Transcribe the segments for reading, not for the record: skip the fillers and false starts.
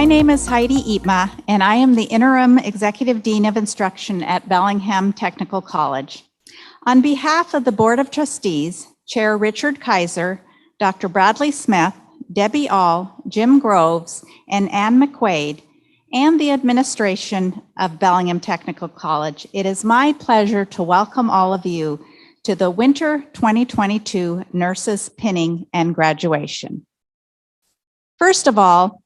My name is Heidi Eatma, and I am the Interim Executive Dean of Instruction at Bellingham Technical College. On behalf of the Board of Trustees, Chair Richard Kaiser, Dr. Bradley Smith, Debbie All, Jim Groves, and Ann McQuaid, and the administration of Bellingham Technical College, it is my pleasure to welcome all of you to the Winter 2022 Nurses Pinning and Graduation. First of all,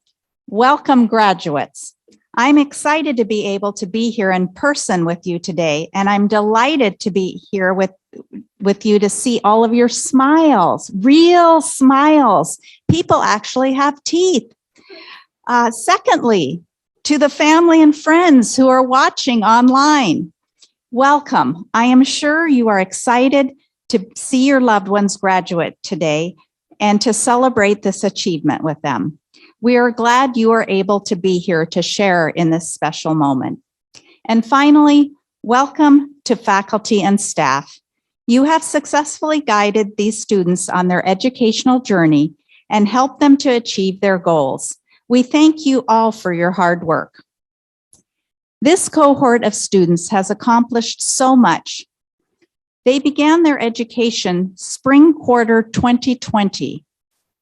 welcome graduates. I'm excited to be able to be here in person with you today, and I'm delighted to be here with you to see all of your smiles, real smiles. People actually have teeth. Secondly, to the family and friends who are watching online, welcome. I am sure you are excited to see your loved ones graduate today and to celebrate this achievement with them. We are glad you are able to be here to share in this special moment. And finally, welcome to faculty and staff. You have successfully guided these students on their educational journey and helped them to achieve their goals. We thank you all for your hard work. This cohort of students has accomplished so much. They began their education spring quarter 2020,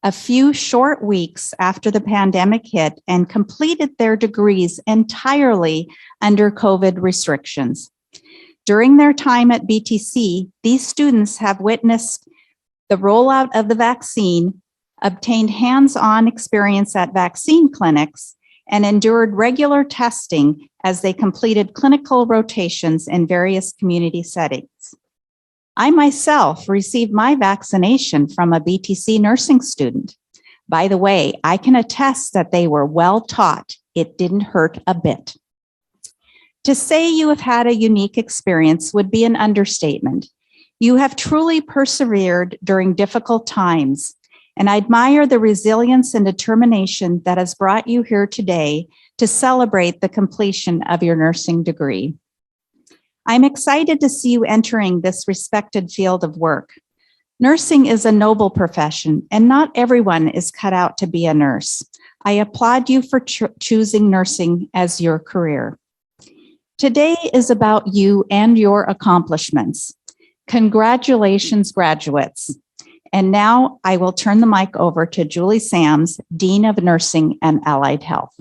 a few short weeks after the pandemic hit, and completed their degrees entirely under COVID restrictions. During their time at BTC, these students have witnessed the rollout of the vaccine, obtained hands-on experience at vaccine clinics, and endured regular testing as they completed clinical rotations in various community settings. I myself received my vaccination from a BTC nursing student. By the way, I can attest that they were well taught. It didn't hurt a bit. To say you have had a unique experience would be an understatement. You have truly persevered during difficult times, and I admire the resilience and determination that has brought you here today to celebrate the completion of your nursing degree. I'm excited to see you entering this respected field of work. Nursing is a noble profession, and not everyone is cut out to be a nurse. I applaud you for choosing nursing as your career. Today is about you and your accomplishments. Congratulations, graduates. And now I will turn the mic over to Julie Sams, Dean of Nursing and Allied Health.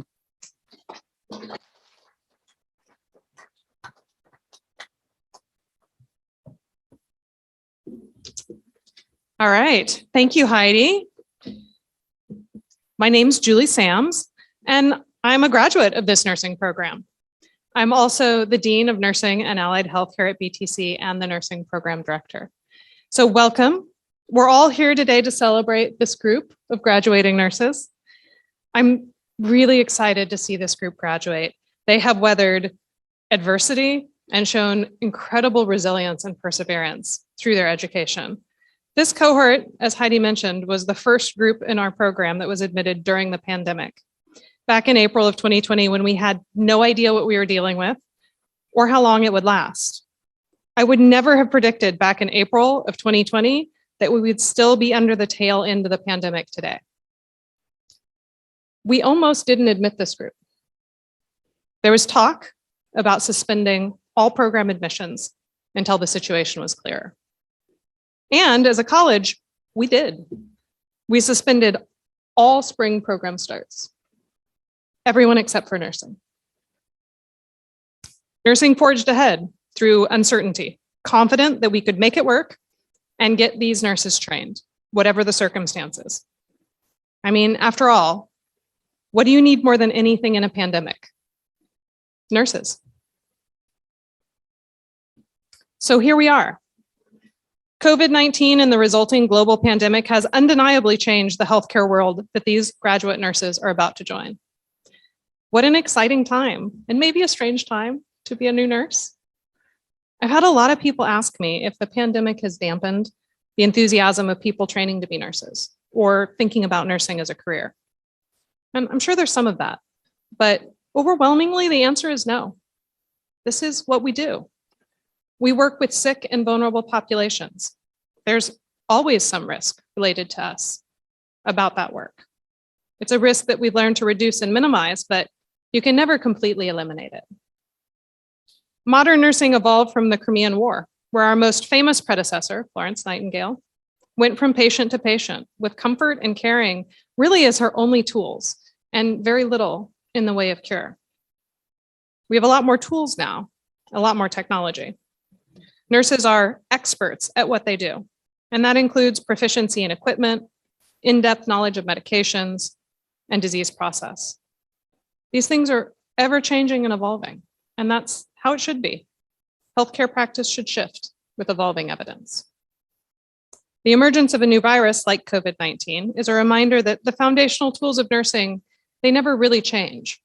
All right. Thank you, Heidi. My name's Julie Sams, and I'm a graduate of this nursing program. I'm also the Dean of Nursing and Allied Health here at BTC and the Nursing Program Director. So welcome. We're all here today to celebrate this group of graduating nurses. I'm really excited to see this group graduate. They have weathered adversity and shown incredible resilience and perseverance through their education. This cohort, as Heidi mentioned, was the first group in our program that was admitted during the pandemic. Back in April of 2020, when we had no idea what we were dealing with or how long it would last. I would never have predicted back in April of 2020 that we would still be under the tail end of the pandemic today. We almost didn't admit this group. There was talk about suspending all program admissions until the situation was clear. And as a college, we did. We suspended all spring program starts. Everyone except for nursing. Nursing forged ahead through uncertainty, confident that we could make it work and get these nurses trained, whatever the circumstances. I mean, after all, what do you need more than anything in a pandemic? Nurses. So here we are. COVID-19 and the resulting global pandemic has undeniably changed the healthcare world that these graduate nurses are about to join. What an exciting time, and maybe a strange time to be a new nurse. I've had a lot of people ask me if the pandemic has dampened the enthusiasm of people training to be nurses or thinking about nursing as a career. And I'm sure there's some of that, but overwhelmingly the answer is no. This is what we do. We work with sick and vulnerable populations. There's always some risk related to us about that work. It's a risk that we've learned to reduce and minimize, but you can never completely eliminate it. Modern nursing evolved from the Crimean War, where our most famous predecessor, Florence Nightingale, went from patient to patient with comfort and caring really as her only tools and very little in the way of cure. We have a lot more tools now, a lot more technology. Nurses are experts at what they do, and that includes proficiency in equipment, in-depth knowledge of medications, and disease process. These things are ever-changing and evolving, and that's how it should be. Healthcare practice should shift with evolving evidence. The emergence of a new virus like COVID-19 is a reminder that the foundational tools of nursing, they never really change.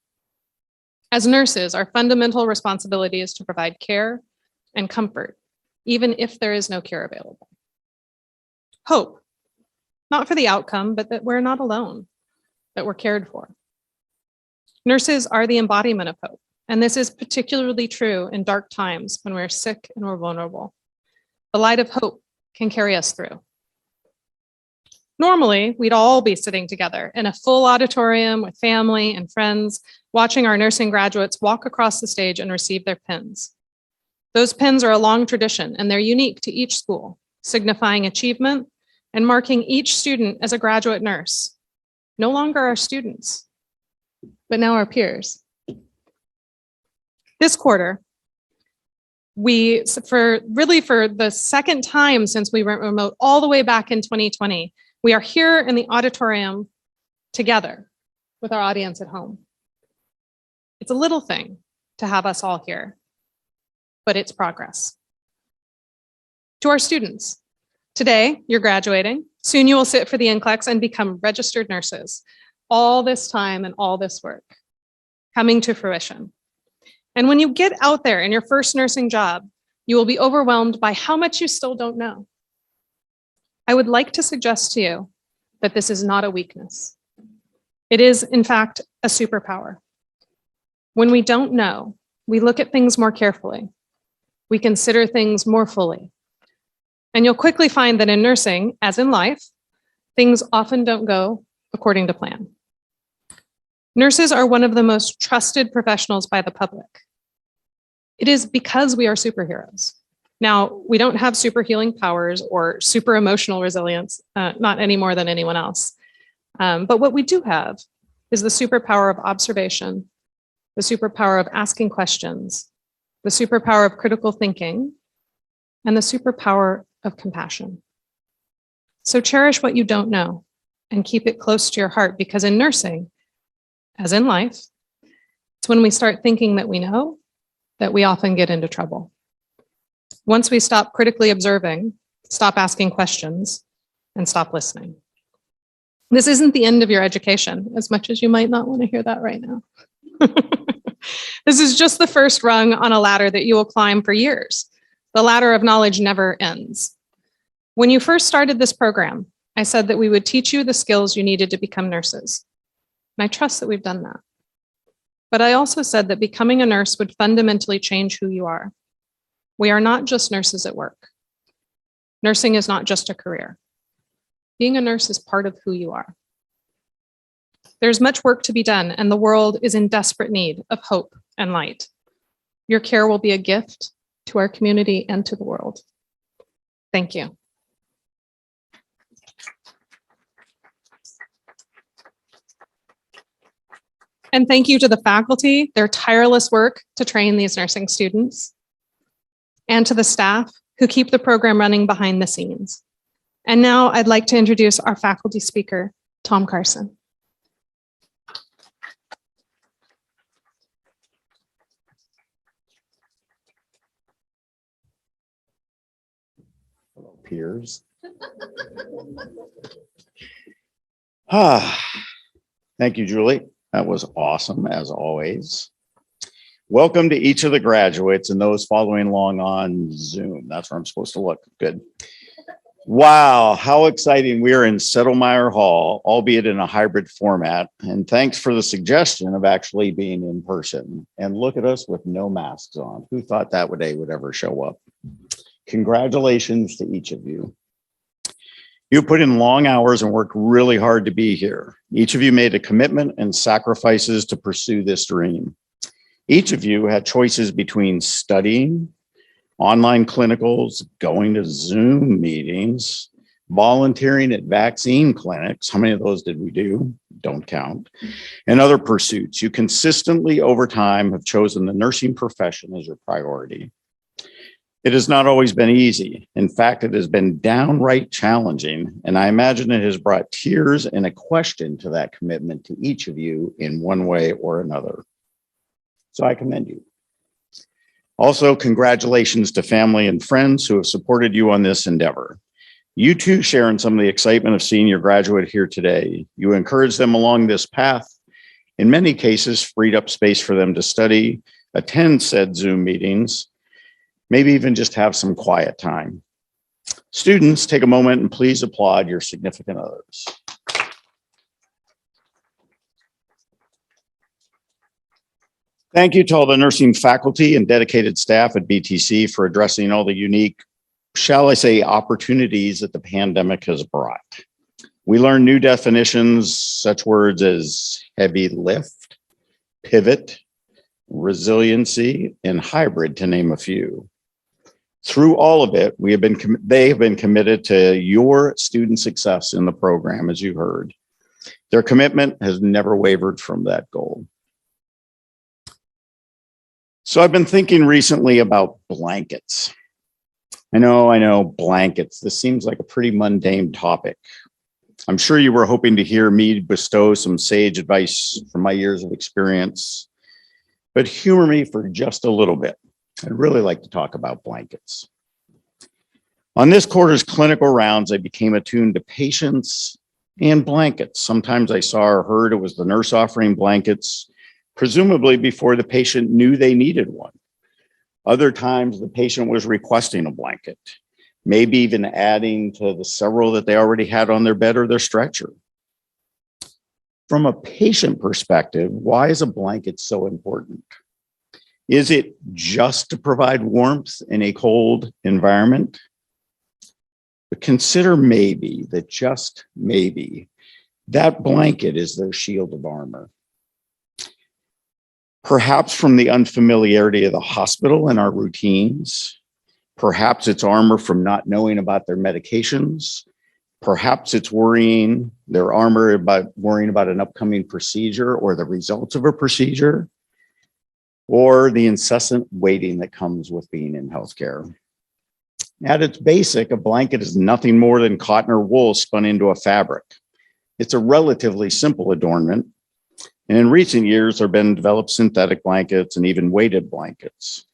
As nurses, our fundamental responsibility is to provide care and comfort, even if there is no cure available. Hope, not for the outcome, but that we're not alone, that we're cared for. Nurses are the embodiment of hope, and this is particularly true in dark times when we're sick and we're vulnerable. The light of hope can carry us through. Normally, we'd all be sitting together in a full auditorium with family and friends, watching our nursing graduates walk across the stage and receive their pins. Those pins are a long tradition, and they're unique to each school, signifying achievement and marking each student as a graduate nurse. No longer our students, but now our peers. This quarter, for the second time since we went remote all the way back in 2020, we are here in the auditorium together with our audience at home. It's a little thing to have us all here, but it's progress. To our students, today you're graduating. Soon you will sit for the NCLEX and become registered nurses. All this time and all this work coming to fruition. And when you get out there in your first nursing job, you will be overwhelmed by how much you still don't know. I would like to suggest to you that this is not a weakness. It is, in fact, a superpower. When we don't know, we look at things more carefully. We consider things more fully. And you'll quickly find that in nursing, as in life, things often don't go according to plan. Nurses are one of the most trusted professionals by the public. It is because we are superheroes. Now, we don't have super healing powers or super emotional resilience, not any more than anyone else. But what we do have is the superpower of observation, the superpower of asking questions, the superpower of critical thinking, and the superpower of compassion. So cherish what you don't know and keep it close to your heart, because in nursing, as in life, it's when we start thinking that we know that we often get into trouble. Once we stop critically observing, stop asking questions, and stop listening. This isn't the end of your education, as much as you might not want to hear that right now. This is just the first rung on a ladder that you will climb for years. The ladder of knowledge never ends. When you first started this program, I said that we would teach you the skills you needed to become nurses. And I trust that we've done that. But I also said that becoming a nurse would fundamentally change who you are. We are not just nurses at work. Nursing is not just a career. Being a nurse is part of who you are. There's much work to be done, and the world is in desperate need of hope and light. Your care will be a gift to our community and to the world. Thank you. And thank you to the faculty, their tireless work to train these nursing students, and to the staff who keep the program running behind the scenes. And now I'd like to introduce our faculty speaker, Tom Carson. Hello, peers. Thank you, Julie. That was awesome, as always. Welcome to each of the graduates and those following along on Zoom. That's where I'm supposed to look. Good. Wow, how exciting. We are in Settlemyre Hall, albeit in a hybrid format. And thanks for the suggestion of actually being in person. And look at us with no masks on. Who thought that day would ever show up? Congratulations to each of you. You put in long hours and worked really hard to be here. Each of you made a commitment and sacrifices to pursue this dream. Each of you had choices between studying, online clinicals, going to Zoom meetings, volunteering at vaccine clinics. How many of those did we do? Don't count. And other pursuits. You consistently over time have chosen the nursing profession as your priority. It has not always been easy. In fact, it has been downright challenging. And I imagine it has brought tears and a question to that commitment to each of you in one way or another. So I commend you. Also, congratulations to family and friends who have supported you on this endeavor. You too share in some of the excitement of seeing your graduate here today. You encouraged them along this path. In many cases, freed up space for them to study, attend said Zoom meetings, maybe even just have some quiet time. Students, take a moment and please applaud your significant others. Thank you to all the nursing faculty and dedicated staff at BTC for addressing all the unique, shall I say, opportunities that the pandemic has brought. We learned new definitions, such words as heavy lift, pivot, resiliency, and hybrid, to name a few. Through all of it, they have been committed to your student success in the program, as you heard. Their commitment has never wavered from that goal. So I've been thinking recently about blankets. I know, blankets. This seems like a pretty mundane topic. I'm sure you were hoping to hear me bestow some sage advice from my years of experience, but humor me for just a little bit. I'd really like to talk about blankets. On this quarter's clinical rounds, I became attuned to patients and blankets. Sometimes I saw or heard it was the nurse offering blankets, presumably before the patient knew they needed one. Other times the patient was requesting a blanket, maybe even adding to the several that they already had on their bed or their stretcher. From a patient perspective, why is a blanket so important? Is it just to provide warmth in a cold environment? But consider maybe that just maybe that blanket is their shield of armor. Perhaps from the unfamiliarity of the hospital and our routines. Perhaps it's armor from not knowing about their medications. Perhaps it's their armor about worrying about an upcoming procedure or the results of a procedure, or the incessant waiting that comes with being in healthcare. At its basic, a blanket is nothing more than cotton or wool spun into a fabric. It's a relatively simple adornment. And in recent years, there have been developed synthetic blankets and even weighted blankets.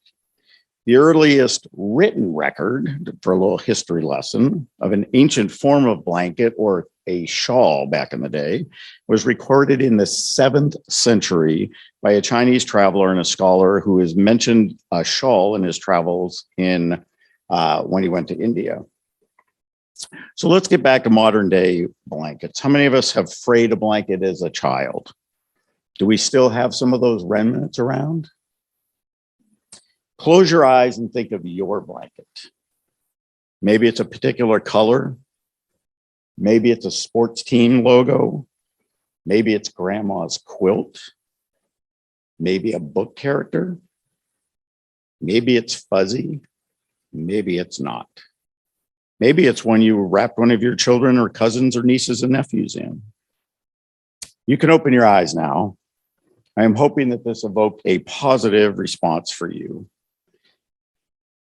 The earliest written record, for a little history lesson, of an ancient form of blanket or a shawl back in the day was recorded in the 7th century by a Chinese traveler and a scholar who has mentioned a shawl in his travels when he went to India. So let's get back to modern day blankets. How many of us have frayed a blanket as a child? Do we still have some of those remnants around? Close your eyes and think of your blanket. Maybe it's a particular color. Maybe it's a sports team logo. Maybe it's grandma's quilt. Maybe a book character. Maybe it's fuzzy. Maybe it's not. Maybe it's one you wrapped one of your children or cousins or nieces and nephews in. You can open your eyes now. I am hoping that this evoked a positive response for you.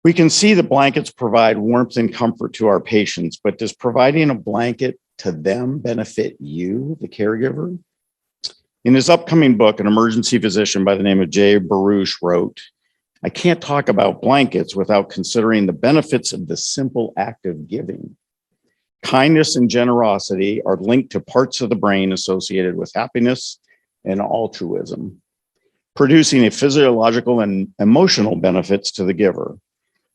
We can see the blankets provide warmth and comfort to our patients, but does providing a blanket to them benefit you, the caregiver? In his upcoming book, an emergency physician by the name of Jay Baruch wrote, "I can't talk about blankets without considering the benefits of the simple act of giving. Kindness and generosity are linked to parts of the brain associated with happiness and altruism, producing a physiological and emotional benefits to the giver,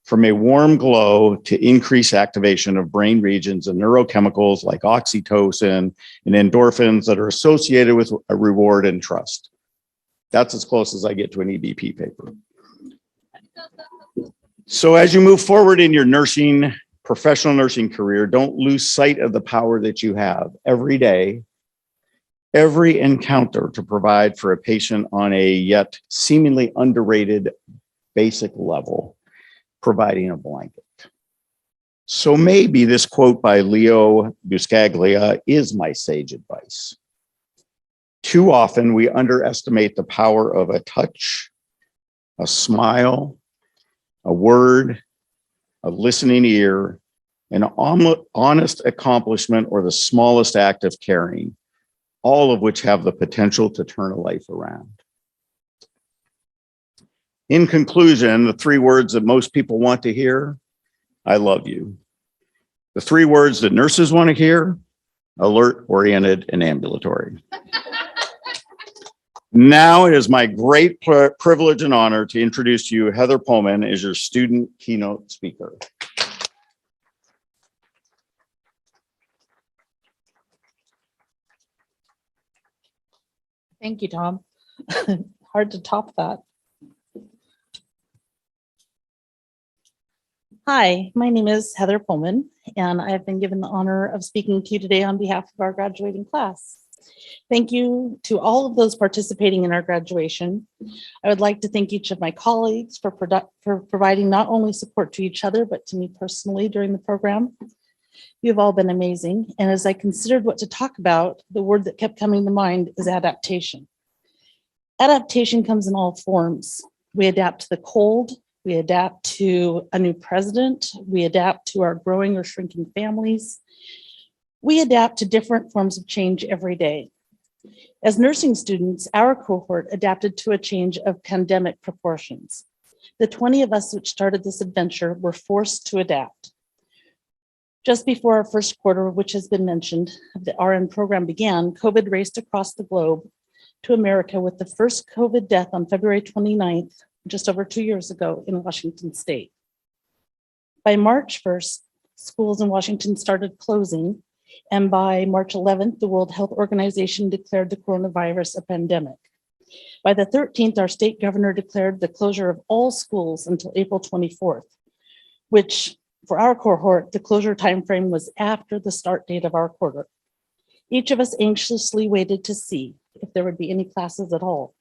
from a warm glow to increased activation of brain regions and neurochemicals like oxytocin and endorphins that are associated with a reward and trust." That's as close as I get to an EBP paper. So as you move forward in your nursing professional nursing career, don't lose sight of the power that you have every day, every encounter to provide for a patient on a yet seemingly underrated basic level, providing a blanket. So maybe this quote by Leo Buscaglia is my sage advice. Too often we underestimate the power of a touch, a smile, a word, a listening ear, an honest accomplishment, or the smallest act of caring, all of which have the potential to turn a life around. In conclusion, the three words that most people want to hear: I love you. The three words that nurses want to hear: alert, oriented, and ambulatory. Now it is my great privilege and honor to introduce to you Heather Pullman as your student keynote speaker. Thank you, Tom. Hard to top that. Hi, my name is Heather Pullman, and I have been given the honor of speaking to you today on behalf of our graduating class. Thank you to all of those participating in our graduation. I would like to thank each of my colleagues for providing not only support to each other, but to me personally during the program. You've all been amazing. And as I considered what to talk about, the word that kept coming to mind is adaptation. Adaptation comes in all forms. We adapt to the cold. We adapt to a new president. We adapt to our growing or shrinking families. We adapt to different forms of change every day. As nursing students, our cohort adapted to a change of pandemic proportions. The 20 of us which started this adventure were forced to adapt. Just before our first quarter, which has been mentioned, the RN program began, COVID raced across the globe to America with the first COVID death on February 29th, just over 2 years ago in Washington state. By March 1st, schools in Washington started closing, and by March 11th, the World Health Organization declared the coronavirus a pandemic. By the 13th, our state governor declared the closure of all schools until April 24th, which for our cohort, the closure timeframe was after the start date of our quarter. Each of us anxiously waited to see if there would be any classes at all.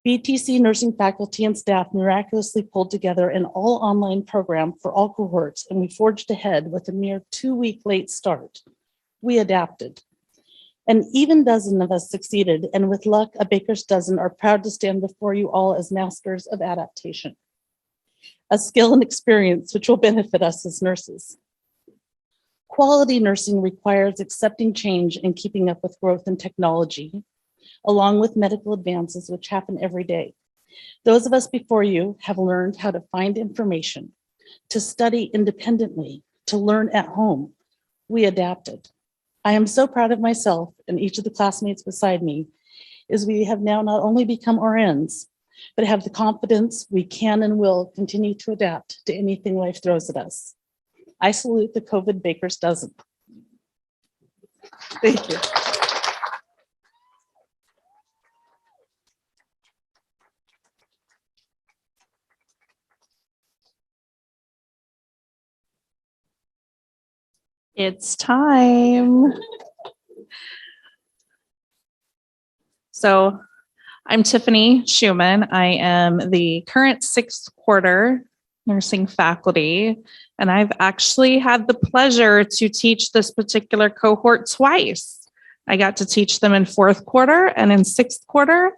BTC nursing faculty and staff miraculously pulled together an all online program for all cohorts, and we forged ahead with a mere 2-week late start. We adapted. An even dozen of us succeeded, and with luck, a baker's dozen are proud to stand before you all as masters of adaptation, a skill and experience which will benefit us as nurses. Quality nursing requires accepting change and keeping up with growth in technology, along with medical advances which happen every day. Those of us before you have learned how to find information, to study independently, to learn at home. We adapted. I am so proud of myself and each of the classmates beside me, as we have now not only become RNs, but have the confidence we can and will continue to adapt to anything life throws at us. I salute the COVID baker's dozen. Thank you. It's time. So I'm Tiffany Schumann. I am the current 6th quarter nursing faculty, and I've actually had the pleasure to teach this particular cohort twice. I got to teach them in 4th quarter and in 6th quarter,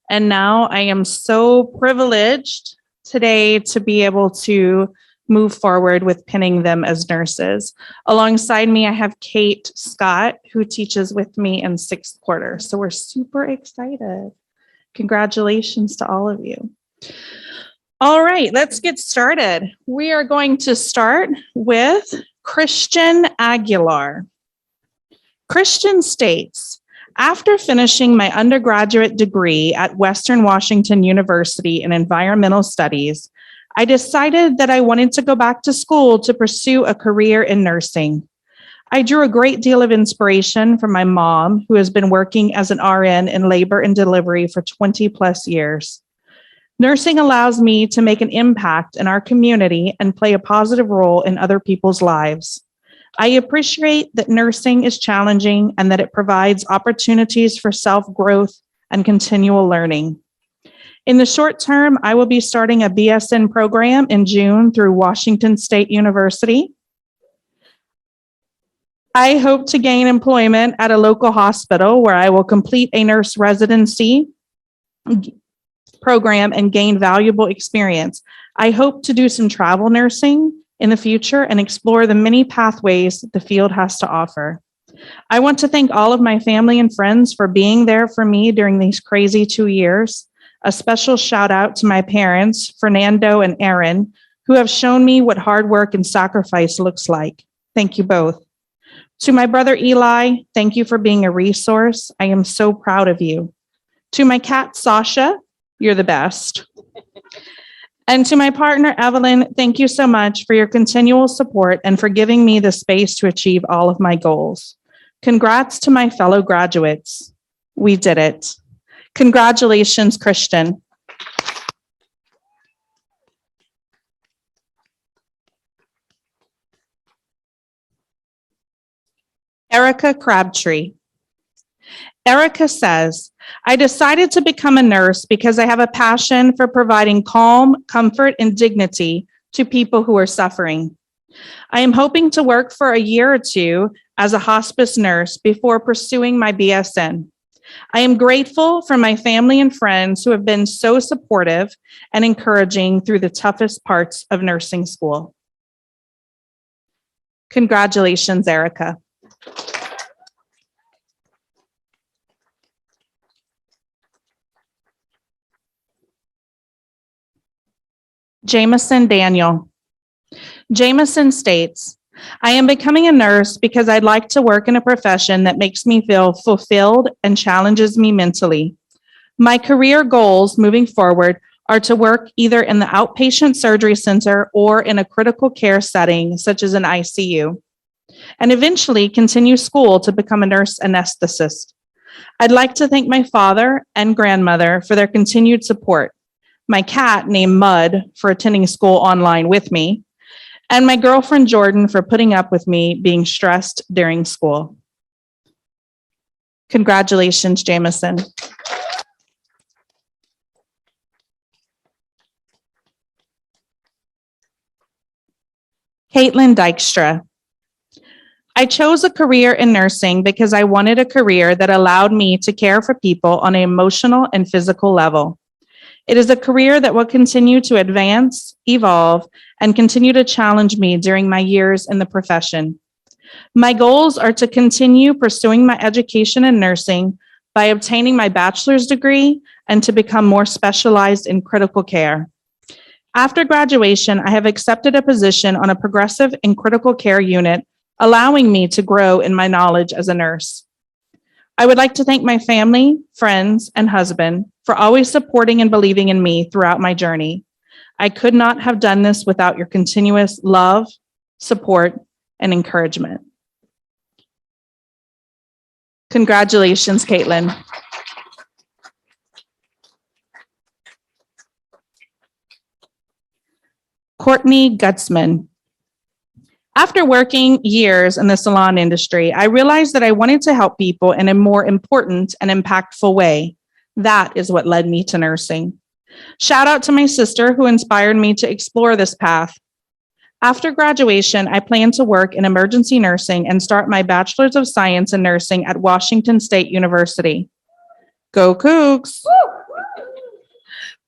and now I am so privileged today to be able to move forward with pinning them as nurses. Alongside me, I have Kate Scott, who teaches with me in 6th quarter. So we're super excited. Congratulations to all of you. All right, let's get started. We are going to start with Christian Aguilar. Christian states, after finishing my undergraduate degree at Western Washington University in environmental studies, I decided that I wanted to go back to school to pursue a career in nursing. I drew a great deal of inspiration from my mom, who has been working as an RN in labor and delivery for 20 plus years. Nursing allows me to make an impact in our community and play a positive role in other people's lives. I appreciate that nursing is challenging and that it provides opportunities for self-growth and continual learning. In the short term, I will be starting a BSN program in June through Washington State University. I hope to gain employment at a local hospital where I will complete a nurse residency program and gain valuable experience. I hope to do some travel nursing in the future and explore the many pathways the field has to offer. I want to thank all of my family and friends for being there for me during these crazy 2 years. A special shout out to my parents, Fernando and Aaron, who have shown me what hard work and sacrifice looks like. Thank you both. To my brother Eli, thank you for being a resource. I am so proud of you. To my cat Sasha, you're the best. And to my partner Evelyn, thank you so much for your continual support and for giving me the space to achieve all of my goals. Congrats to my fellow graduates. We did it. Congratulations, Christian. Erica Crabtree. Erica says, I decided to become a nurse because I have a passion for providing calm, comfort, and dignity to people who are suffering. I am hoping to work for a year or two as a hospice nurse before pursuing my BSN. I am grateful for my family and friends who have been so supportive and encouraging through the toughest parts of nursing school. Congratulations, Erica. Jameson Daniel. Jameson states, I am becoming a nurse because I'd like to work in a profession that makes me feel fulfilled and challenges me mentally. My career goals moving forward are to work either in the outpatient surgery center or in a critical care setting, such as an ICU, and eventually continue school to become a nurse anesthetist. I'd like to thank my father and grandmother for their continued support, my cat named Mud for attending school online with me, and my girlfriend Jordan for putting up with me being stressed during school. Congratulations, Jameson. Caitlin Dykstra. I chose a career in nursing because I wanted a career that allowed me to care for people on an emotional and physical level. It is a career that will continue to advance, evolve, and continue to challenge me during my years in the profession. My goals are to continue pursuing my education in nursing by obtaining my bachelor's degree and to become more specialized in critical care. After graduation, I have accepted a position on a progressive and critical care unit, allowing me to grow in my knowledge as a nurse. I would like to thank my family, friends, and husband for always supporting and believing in me throughout my journey. I could not have done this without your continuous love, support, and encouragement. Congratulations, Caitlin. Courtney Gutzman. After working years in the salon industry, I realized that I wanted to help people in a more important and impactful way. That is what led me to nursing. Shout out to my sister who inspired me to explore this path. After graduation, I plan to work in emergency nursing and start my Bachelor's of Science in Nursing at Washington State University. Go Cougs!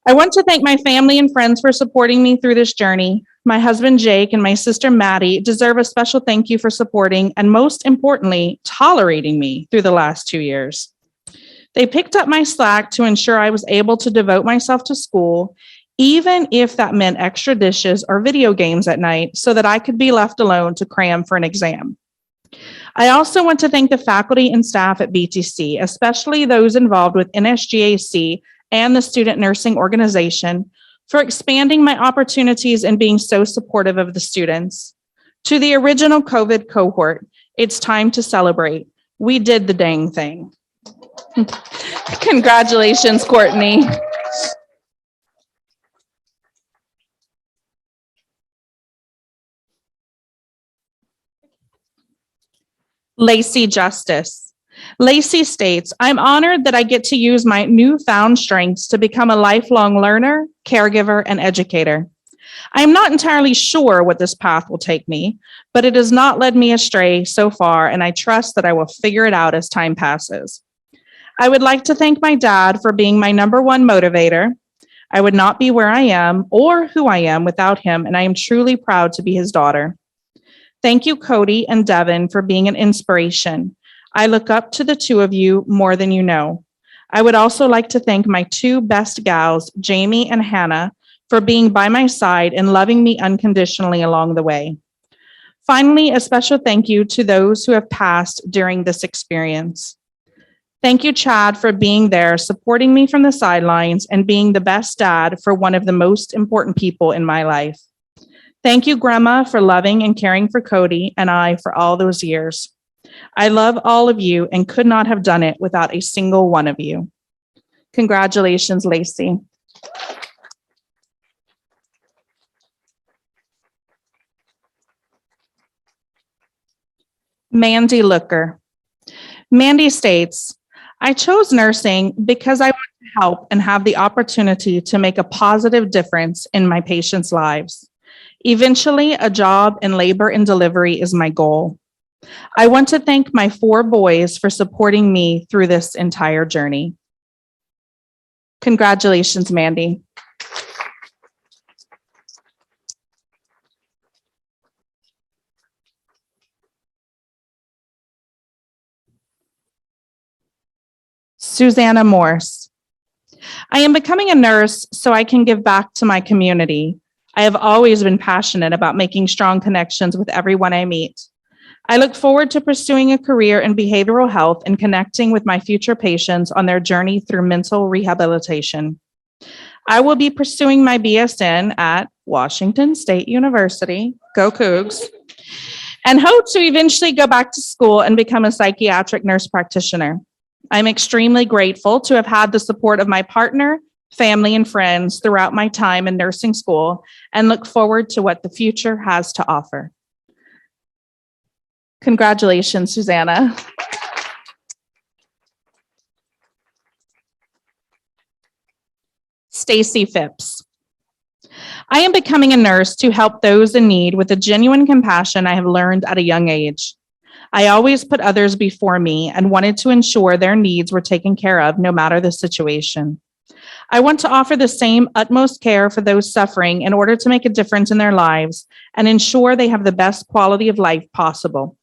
I want to thank my family and friends for supporting me through this journey. My husband, Jake, and my sister, Maddie, deserve a special thank you for supporting and, most importantly, tolerating me through the last 2 years. They picked up my slack to ensure I was able to devote myself to school, even if that meant extra dishes or video games at night, so that I could be left alone to cram for an exam. I also want to thank the faculty and staff at BTC, especially those involved with NSGAC and the Student Nursing Organization, for expanding my opportunities and being so supportive of the students. To the original COVID cohort, it's time to celebrate. We did the dang thing. Congratulations, Courtney. Lacey Justice. Lacey states, I'm honored that I get to use my newfound strengths to become a lifelong learner, caregiver, and educator. I am not entirely sure what this path will take me, but it has not led me astray so far, and I trust that I will figure it out as time passes. I would like to thank my dad for being my number one motivator. I would not be where I am or who I am without him, and I am truly proud to be his daughter. Thank you, Cody and Devin, for being an inspiration. I look up to the two of you more than you know. I would also like to thank my two best gals, Jamie and Hannah, for being by my side and loving me unconditionally along the way. Finally, a special thank you to those who have passed during this experience. Thank you, Chad, for being there, supporting me from the sidelines, and being the best dad for one of the most important people in my life. Thank you, Grandma, for loving and caring for Cody and I for all those years. I love all of you and could not have done it without a single one of you. Congratulations, Lacey. Mandy Looker. Mandy states, I chose nursing because I want to help and have the opportunity to make a positive difference in my patients' lives. Eventually, a job in labor and delivery is my goal. I want to thank my 4 boys for supporting me through this entire journey. Congratulations, Mandy. Susanna Morse. I am becoming a nurse so I can give back to my community. I have always been passionate about making strong connections with everyone I meet. I look forward to pursuing a career in behavioral health and connecting with my future patients on their journey through mental rehabilitation. I will be pursuing my BSN at Washington State University, go Cougs, and hope to eventually go back to school and become a psychiatric nurse practitioner. I'm extremely grateful to have had the support of my partner, family, and friends throughout my time in nursing school and look forward to what the future has to offer. Congratulations, Susanna. Stacy Phipps. I am becoming a nurse to help those in need with the genuine compassion I have learned at a young age. I always put others before me and wanted to ensure their needs were taken care of no matter the situation. I want to offer the same utmost care for those suffering in order to make a difference in their lives and ensure they have the best quality of life possible.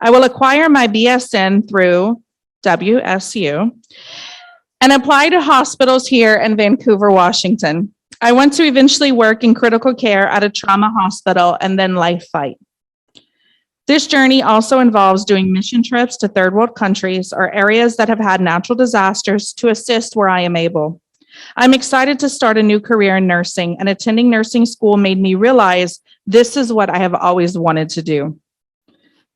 I will acquire my BSN through WSU and apply to hospitals here in Vancouver, Washington. I want to eventually work in critical care at a trauma hospital and then life fight. This journey also involves doing mission trips to third world countries or areas that have had natural disasters to assist where I am able. I'm excited to start a new career in nursing, and attending nursing school made me realize this is what I have always wanted to do.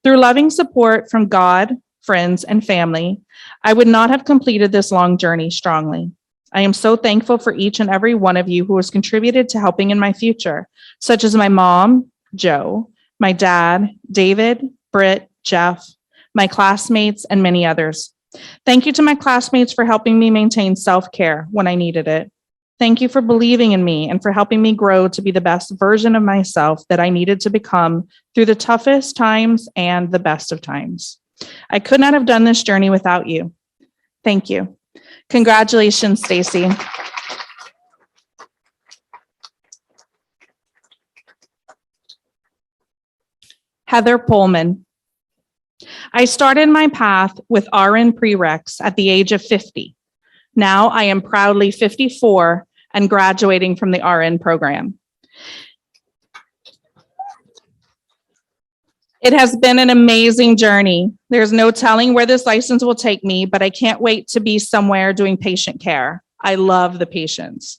Through loving support from God, friends, and family, I would not have completed this long journey strongly. I am so thankful for each and every one of you who has contributed to helping in my future, such as my mom, Joe, my dad, David, Britt, Jeff, my classmates, and many others. Thank you to my classmates for helping me maintain self-care when I needed it. Thank you for believing in me and for helping me grow to be the best version of myself that I needed to become through the toughest times and the best of times. I could not have done this journey without you. Thank you. Congratulations, Stacy. Heather Pullman. I started my path with RN prereqs at the age of 50. Now I am proudly 54 and graduating from the RN program. It has been an amazing journey. There's no telling where this license will take me, but I can't wait to be somewhere doing patient care. I love the patients.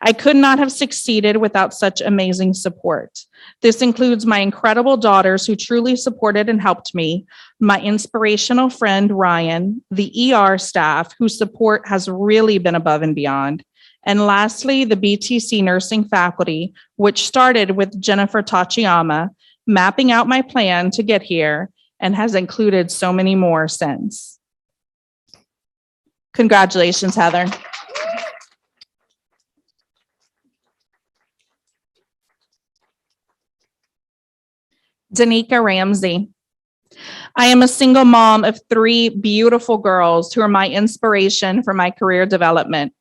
I could not have succeeded without such amazing support. This includes my incredible daughters who truly supported and helped me, my inspirational friend, Ryan, the ER staff whose support has really been above and beyond, and lastly, the BTC nursing faculty, which started with Jennifer Tachiyama, mapping out my plan to get here and has included so many more since. Congratulations, Heather. Danica Ramsey. I am a single mom of 3 beautiful girls who are my inspiration for my career development.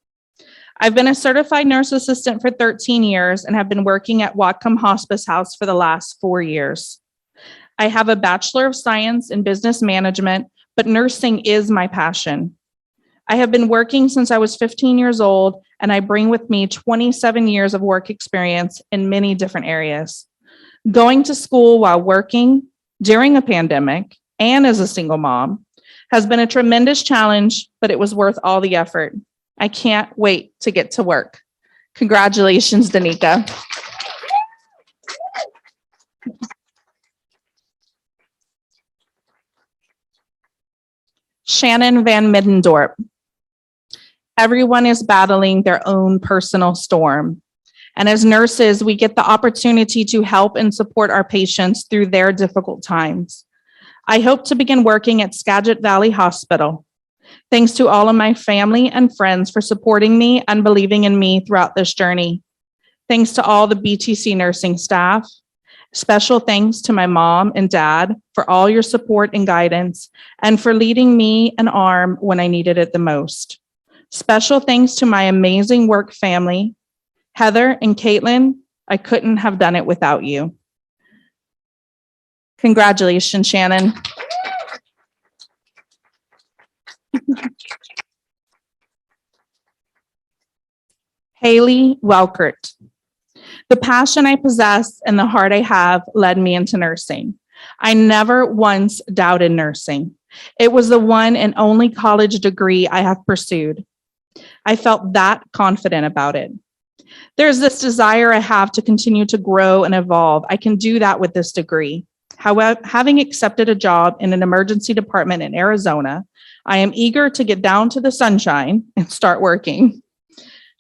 I've been a certified nurse assistant for 13 years and have been working at Whatcom Hospice House for the last 4 years. I have a Bachelor of Science in Business Management, but nursing is my passion. I have been working since I was 15 years old, and I bring with me 27 years of work experience in many different areas. Going to school while working during a pandemic and as a single mom has been a tremendous challenge, but it was worth all the effort. I can't wait to get to work. Congratulations, Danica. Shannon Van Middendorp. Everyone is battling their own personal storm. And as nurses, we get the opportunity to help and support our patients through their difficult times. I hope to begin working at Skagit Valley Hospital. Thanks to all of my family and friends for supporting me and believing in me throughout this journey. Thanks to all the BTC nursing staff. Special thanks to my mom and dad for all your support and guidance and for leading me an arm when I needed it the most. Special thanks to my amazing work family, Heather and Caitlin. I couldn't have done it without you. Congratulations, Shannon. Haley Welkert. The passion I possess and the heart I have led me into nursing. I never once doubted nursing. It was the one and only college degree I have pursued. I felt that confident about it. There's this desire I have to continue to grow and evolve. I can do that with this degree. However, having accepted a job in an emergency department in Arizona, I am eager to get down to the sunshine and start working.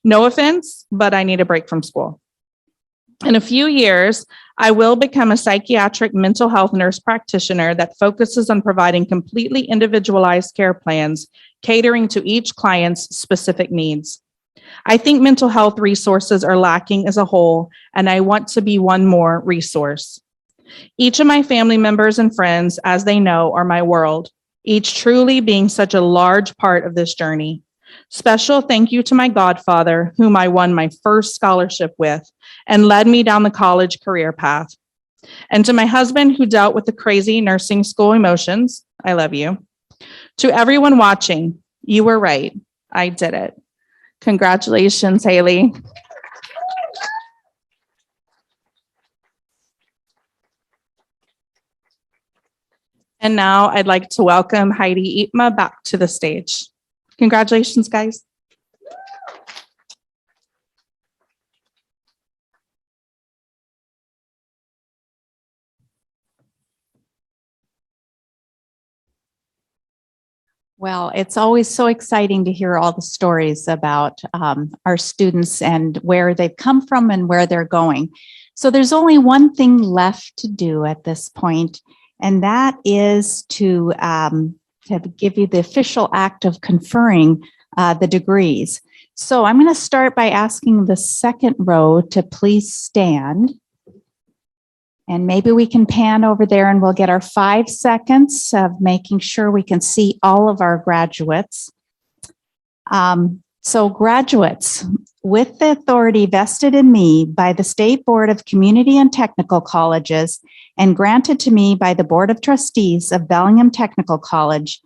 No offense, but I need a break from school. In a few years, I will become a psychiatric mental health nurse practitioner that focuses on providing completely individualized care plans, catering to each client's specific needs. I think mental health resources are lacking as a whole, and I want to be one more resource. Each of my family members and friends, as they know, are my world, each truly being such a large part of this journey. Special thank you to my godfather, whom I won my first scholarship with and led me down the college career path. And to my husband, who dealt with the crazy nursing school emotions. I love you. To everyone watching, you were right. I did it. Congratulations, Haley. And now I'd like to welcome Heidi Ipma back to the stage. Congratulations, guys. Well, it's always so exciting to hear all the stories about our students and where they've come from and where they're going. So there's only one thing left to do at this point, and that is to give you the official act of conferring the degrees. So I'm going to start by asking the second row to please stand. And maybe we can pan over there and we'll get our 5 seconds of making sure we can see all of our graduates. So graduates, with the authority vested in me by the State Board of Community and Technical Colleges and granted to me by the Board of Trustees of Bellingham Technical College,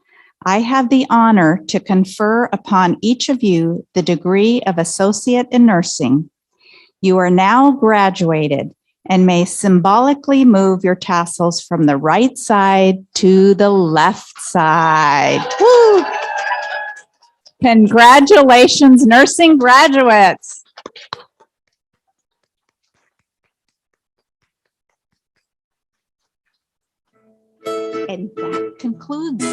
I have the honor to confer upon each of you the degree of Associate in Nursing. You are now graduated and may symbolically move your tassels from the right side to the left side. Woo! Congratulations, nursing graduates. And that concludes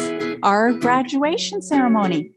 our graduation ceremony.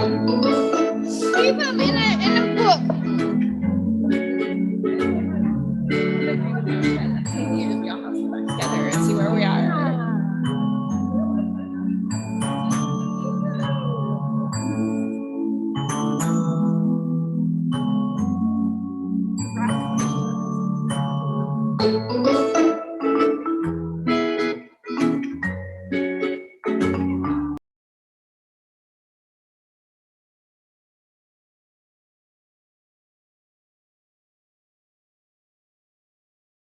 Keep 'em in